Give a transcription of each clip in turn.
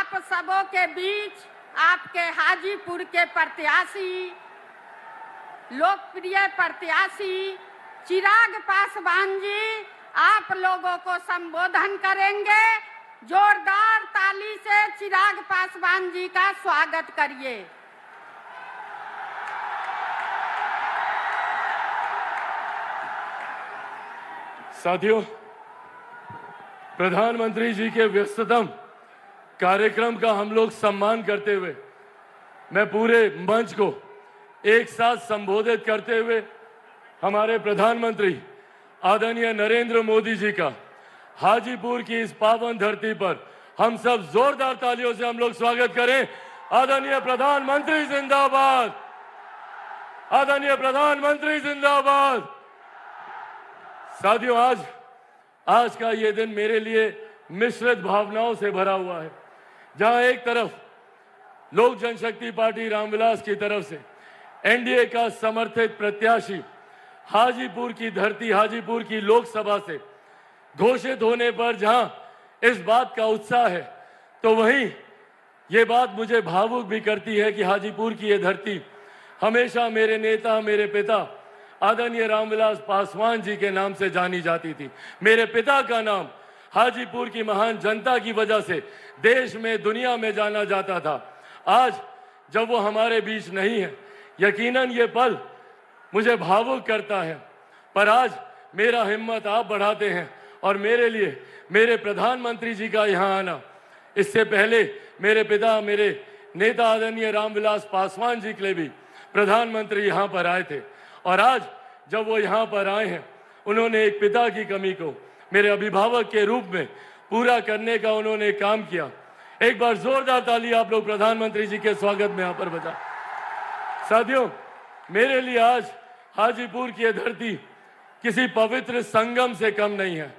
आप सबों के बीच आपके हाजीपुर के प्रत्याशी, लोकप्रिय प्रत्याशी चिराग पासवान जी आप लोगों को संबोधन करेंगे। जोरदार ताली से चिराग पासवान जी का स्वागत करिए। साथियों, प्रधानमंत्री जी के व्यस्ततम कार्यक्रम का हम लोग सम्मान करते हुए मैं पूरे मंच को एक साथ संबोधित करते हुए हमारे प्रधानमंत्री आदरणीय नरेंद्र मोदी जी का हाजीपुर की इस पावन धरती पर हम सब जोरदार तालियों से हम लोग स्वागत करें। आदरणीय प्रधानमंत्री जिंदाबाद, आदरणीय प्रधानमंत्री जिंदाबाद। साथियों, आज का ये दिन मेरे लिए मिश्रित भावनाओं से भरा हुआ है, जहां एक तरफ लोक जनशक्ति पार्टी रामविलास की तरफ से एनडीए का समर्थित प्रत्याशी हाजीपुर की धरती, हाजीपुर की लोकसभा से घोषित होने पर जहां इस बात का उत्साह है, तो वहीं ये बात मुझे भावुक भी करती है कि हाजीपुर की ये धरती हमेशा मेरे नेता, मेरे पिता आदरणीय रामविलास पासवान जी के नाम से जानी जाती थी। मेरे पिता का नाम हाजीपुर की महान जनता की वजह से देश में, दुनिया में जाना जाता था। आज जब वो हमारे बीच नहीं है, यकीनन ये पल मुझे भावुक करता है, पर आज मेरा हिम्मत आप बढ़ाते हैं और मेरे लिए मेरे प्रधानमंत्री जी का यहाँ आना, इससे पहले मेरे पिता, मेरे नेता आदरणीय रामविलास पासवान जी के लिए भी प्रधानमंत्री यहाँ पर आए थे, और आज जब वो यहाँ पर आए हैं, उन्होंने एक पिता की कमी को मेरे अभिभावक के रूप में पूरा करने का उन्होंने काम किया। एक बार जोरदार ताली आप लोग प्रधानमंत्री जी के स्वागत में यहाँ पर बजा। साथियों, मेरे लिए आज हाजीपुर की धरती किसी पवित्र संगम से कम नहीं है।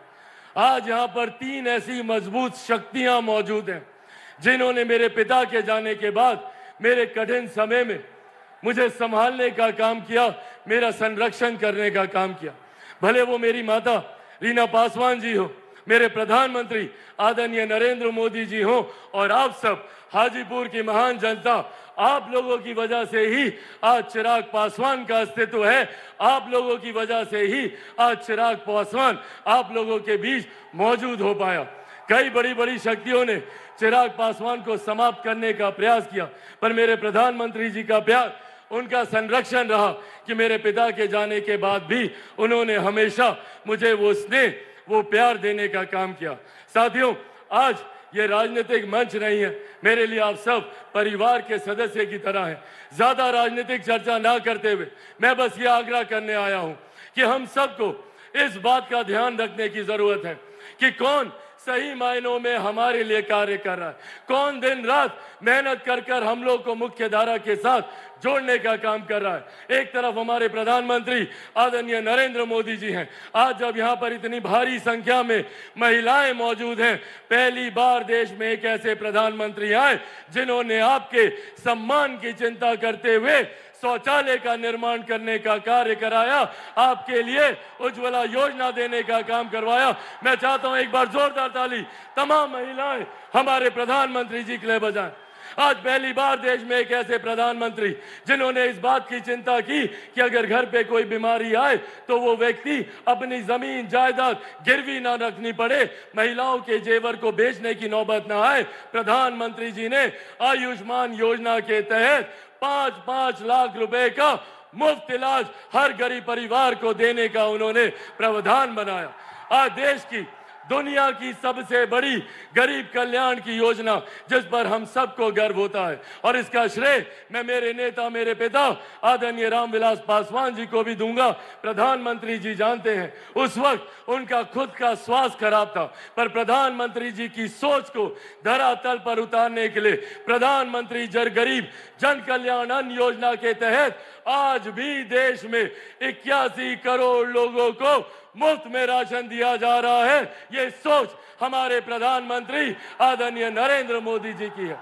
आज यहाँ पर 3 ऐसी मजबूत शक्तियां मौजूद हैं, जिन्होंने मेरे पिता के जाने के बाद मेरे कठिन समय में मुझे संभालने का काम किया, मेरा संरक्षण करने का काम किया। भले वो मेरी माता रीना पासवान जी हो, मेरे प्रधानमंत्री आदरणीय नरेंद्र मोदी जी हो, और आप सब हाजीपुर की महान जनता, आप लोगों की वजह से ही आज चिराग पासवान का अस्तित्व है। आप लोगों की वजह से ही आज चिराग पासवान आप लोगों के बीच मौजूद हो पाया। कई बड़ी बड़ी शक्तियों ने चिराग पासवान को समाप्त करने का प्रयास किया, पर मेरे प्रधानमंत्री जी का प्यार, उनका संरक्षण रहा कि मेरे पिता के जाने के बाद भी उन्होंने हमेशा मुझे वो स्नेह, वो प्यार देने का काम किया। साथियों, आज ये राजनीतिक मंच नहीं है, मेरे लिए आप सब परिवार के सदस्य की तरह हैं। ज्यादा राजनीतिक चर्चा ना करते हुए मैं बस ये आग्रह करने आया हूं कि हम सबको इस बात का ध्यान रखने की जरूरत है कि कौन सही मायनों में हमारे लिए कार्य कर रहा है, कौन दिन रात मेहनत कर कर हम लोग को मुख्य धारा के साथ जोड़ने का काम कर रहा है। एक तरफ हमारे प्रधानमंत्री आदरणीय नरेंद्र मोदी जी हैं। आज जब यहाँ पर इतनी भारी संख्या में महिलाएं मौजूद हैं, पहली बार देश में एक ऐसे प्रधानमंत्री आए जिन्होंने आपके सम्मान की चिंता करते हुए शौचालय का निर्माण करने का कार्य कराया, आपके लिए उज्ज्वला योजना देने का काम करवाया। मैं चाहता हूं एक बार जोरदार ताली तमाम महिलाएं हमारे प्रधानमंत्री जी के लिए बजाएं। आज पहली बार देश में एक ऐसे प्रधानमंत्री जिन्होंने इस बात की चिंता की कि अगर घर पे कोई बीमारी आए तो वो व्यक्ति अपनी जमीन जायदाद गिरवी ना रखनी पड़े, महिलाओं के जेवर को बेचने की नौबत ना आए। प्रधानमंत्री जी ने आयुष्मान योजना के तहत 5-5 लाख रुपए का मुफ्त इलाज हर गरीब परिवार को देने का उन्होंने प्रावधान बनाया। आज देश की, दुनिया की सबसे बड़ी गरीब कल्याण की योजना, जिस पर हम सबको गर्व होता है, और इसका श्रेय मैं मेरे नेता, मेरे पिता आदरणीय रामविलास पासवान जी को भी दूंगा। प्रधानमंत्री जी जानते हैं, उस वक्त उनका खुद का स्वास्थ्य खराब था, पर प्रधानमंत्री जी की सोच को धरातल पर उतारने के लिए प्रधानमंत्री गरीब जन कल्याण अन्न योजना के तहत आज भी देश में 81 करोड़ लोगों को मुफ्त में राशन दिया जा रहा है। ये सोच हमारे प्रधानमंत्री आदरणीय नरेंद्र मोदी जी की है।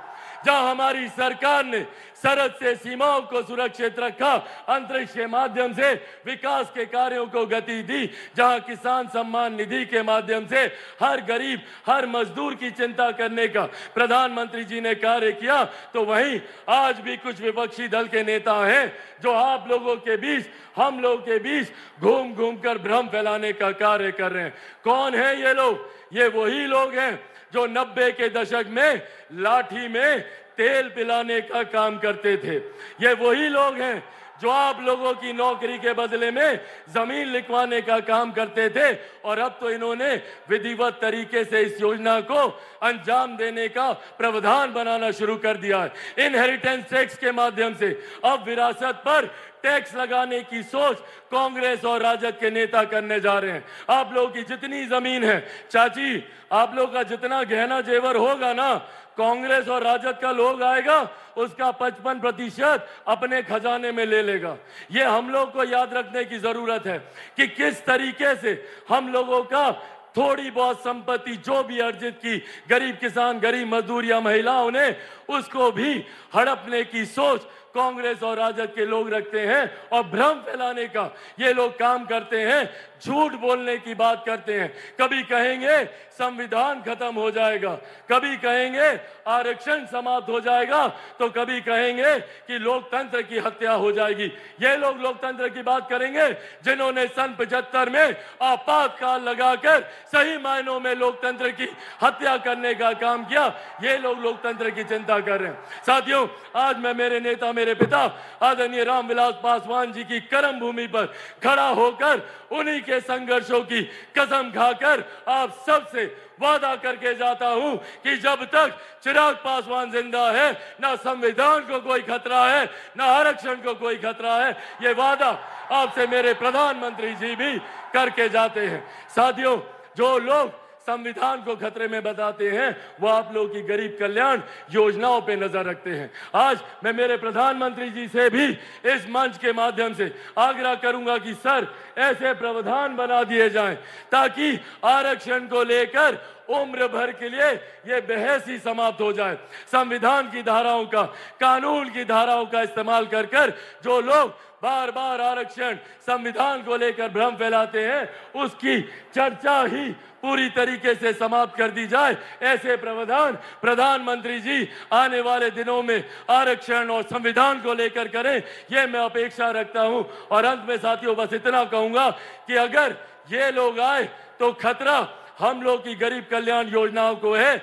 जहां हमारी सरकार ने सरहद से सीमाओं को सुरक्षित रखा, अंतरिक्ष के माध्यम से विकास के कार्यों को गति दी, जहां किसान सम्मान निधि के माध्यम से हर गरीब हर मजदूर की चिंता करने का प्रधानमंत्री जी ने कार्य किया, तो वहीं आज भी कुछ विपक्षी दल के नेता हैं जो आप लोगों के बीच हम लोगों के बीच घूम घूम कर भ्रम फैलाने का कार्य कर रहे हैं। कौन है ये लोग? ये वही लोग हैं जो 90 के दशक में लाठी में तेल पिलाने का काम करते थे। ये वही लोग हैं जो आप लोगों की नौकरी के बदले में जमीन लिखवाने का काम करते थे, और अब तो इन्होंने विधिवत तरीके से इस योजना को अंजाम देने का प्रावधान बनाना शुरू कर दिया है। इनहेरिटेंस टैक्स के माध्यम से अब विरासत पर टैक्स लगाने की सोच कांग्रेस और राजद के नेता करने जा रहे हैं। आप लोगों की जितनी जमीन है चाची, आप लोग का जितना गहना जेवर होगा ना, कांग्रेस और राजद का लोग आएगा उसका 55% अपने खजाने में ले लेगा। ये हम लोग को याद रखने की जरूरत है कि किस तरीके से हम लोगों का थोड़ी बहुत संपत्ति जो भी अर्जित की गरीब किसान गरीब मजदूर या महिलाओं ने, उसको भी हड़पने की सोच कांग्रेस और राजद के लोग रखते हैं और भ्रम फैलाने का ये लोग काम करते हैं, झूठ बोलने की बात करते हैं। कभी कहेंगे संविधान खत्म हो जाएगा, कभी कहेंगे आरक्षण समाप्त हो जाएगा, तो कभी कहेंगे कि लोकतंत्र की हत्या हो जाएगी। ये लोग लोकतंत्र की बात करेंगे जिन्होंने सन 75 में आपातकाल लगाकर सही मायनों में लोकतंत्र की हत्या करने का काम किया। ये लोग लोकतंत्र की चिंता कर रहे हैं। साथियों, आज मैं मेरे नेता मेरे पिता आदरणीय रामविलास पासवान जी की कर्म भूमि पर खड़ा होकर उन्हीं के संघर्षों की कसम खाकर आप सबसे वादा करके जाता हूं कि जब तक चिराग पासवान जिंदा है, ना संविधान को कोई खतरा है, ना आरक्षण को कोई खतरा है। ये वादा आपसे मेरे प्रधानमंत्री जी भी करके जाते हैं। साथियों, जो लोग संविधान को खतरे में बताते हैं वो आप लोगों की गरीब कल्याण योजनाओं पे नजर रखते हैं। आज मैं मेरे प्रधानमंत्री जी से भी इस मंच के माध्यम से आग्रह करूंगा कि सर, ऐसे प्रावधान बना दिए जाएं ताकि आरक्षण को लेकर उम्र भर के लिए ये बहस ही समाप्त हो जाए। संविधान की धाराओं का, कानून की धाराओं का इस्तेमाल कर कर जो लोग बार बार आरक्षण संविधान को लेकर भ्रम फैलाते हैं, उसकी चर्चा ही पूरी तरीके से समाप्त कर दी जाए। ऐसे प्रावधान प्रधानमंत्री जी आने वाले दिनों में आरक्षण और संविधान को लेकर करें, ये मैं अपेक्षा रखता हूं। और अंत में साथियों बस इतना कहूंगा कि अगर ये लोग आए तो खतरा हम लोग की गरीब कल्याण योजनाओं को है।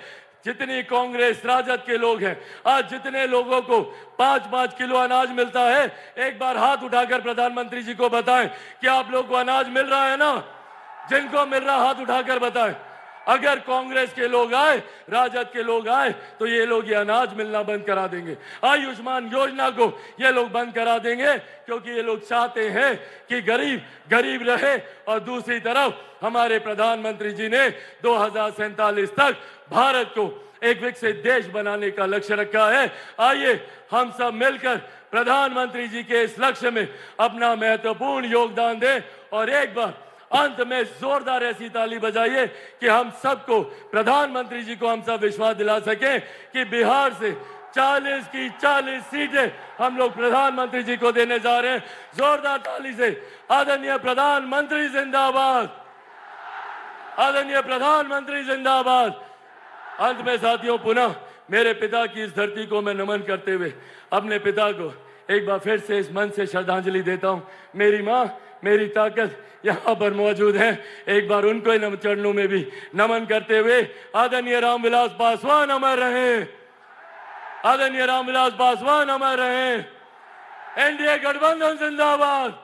जितनी कांग्रेस राजद के लोग हैं, आज जितने लोगों को 5-5 किलो अनाज मिलता है, एक बार हाथ उठाकर प्रधानमंत्री जी को बताएं कि आप लोग को अनाज मिल रहा है ना? जिनको मिल रहा हाथ उठाकर बताएं। अगर कांग्रेस के लोग आए, राजद के लोग आए, तो ये लोग ये अनाज मिलना बंद करा देंगे। आयुष्मान योजना को ये लोग बंद करा देंगे, क्योंकि ये लोग चाहते हैं कि गरीब गरीब रहे। और दूसरी तरफ हमारे प्रधानमंत्री जी ने 2047 तक भारत को एक विकसित देश बनाने का लक्ष्य रखा है। आइए हम सब मिलकर प्रधानमंत्री जी के इस लक्ष्य में अपना महत्वपूर्ण योगदान दें और एक बार अंत में जोरदार ऐसी ताली बजाइए कि हम सबको, प्रधानमंत्री जी को हम सब विश्वास दिला सकें कि बिहार से 40 की 40 सीटें हम लोग प्रधानमंत्री जी को देने जा रहे हैं। जोरदार ताली से आदरणीय प्रधानमंत्री जिंदाबाद, आदरणीय प्रधानमंत्री जिंदाबाद। अंत में साथियों पुनः मेरे पिता की इस धरती को मैं नमन करते हुए अपने पिता को एक बार फिर से इस मन से श्रद्धांजलि देता हूं। मेरी मां, मेरी ताकत यहाँ पर मौजूद है, एक बार उनको इन चरणों में भी नमन करते हुए आदरणीय रामविलास पासवान अमर रहे, आदरणीय रामविलास पासवान अमर रहे, एनडीए गठबंधन जिंदाबाद।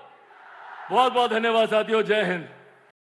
बहुत बहुत धन्यवाद साथियों, जय हिंद।